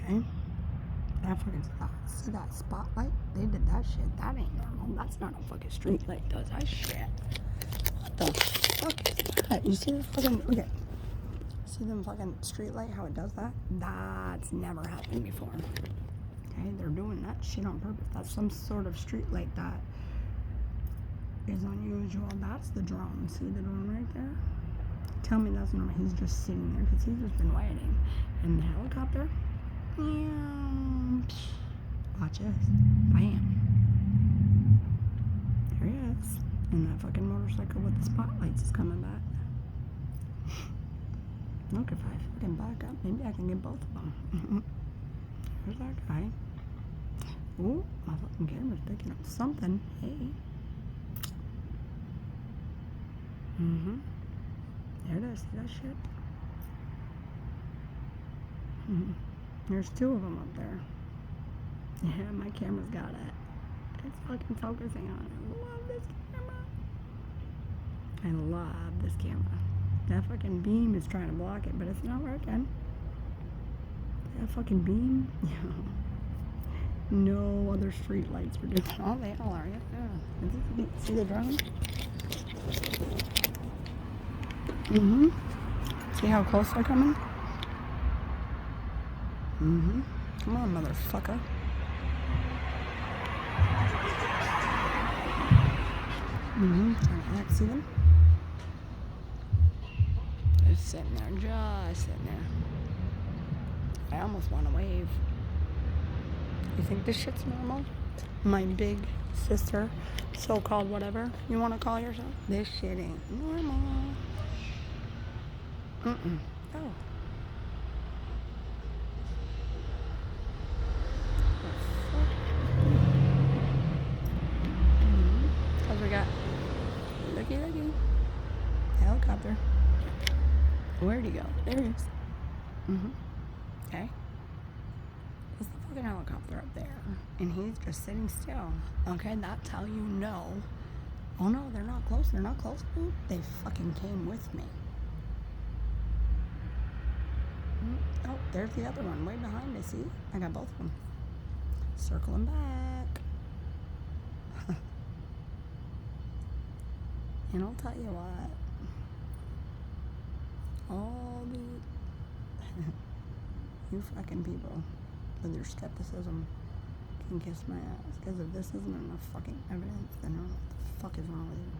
Okay? That fucking spot. See that spotlight? They did that shit. That ain't normal. That's not a fucking street light, does that shit? What the fuck is that? You see the fucking, look at, see them fucking street light, how it does that? That's never happened before. Okay, they're doing that shit on purpose. That's some sort of street light that is unusual. That's the drone. See the drone right there? Tell me that's normal. He's just sitting there because he's just been waiting. And the helicopter? Watch this. Bam. There he is. And that fucking motorcycle with the spotlights is coming back. Look, if I fucking back up, maybe I can get both of them. There's that guy. Ooh, my fucking camera's picking up something. Hey. There it is. See that shit? There's two of them up there. Yeah, my camera's got it. It's fucking focusing on it. I love this camera. I love this camera. That fucking beam is trying to block it, but it's not working. That fucking beam? No other street lights are doing. Oh, they all are. Yeah. See the drone? See how close they're coming? Come on, motherfucker. See them? Just sitting there, just sitting there. I almost want to wave. You think this shit's normal? My big sister, so-called whatever you want to call yourself? This shit ain't normal. Oh. Cause we got looky helicopter. Where'd he go? There he is. Okay. There's the fucking helicopter up there, and he's just sitting still. Okay, that's how you know. Oh no, they're not close. They're not close. Ooh, they fucking came with me. Oh, there's the other one way behind me. See? I got both of them. Circling back. And I'll tell you what. All the you fucking people with your skepticism can kiss my ass. Because if this isn't enough fucking evidence, then I don't know what the fuck is wrong with you.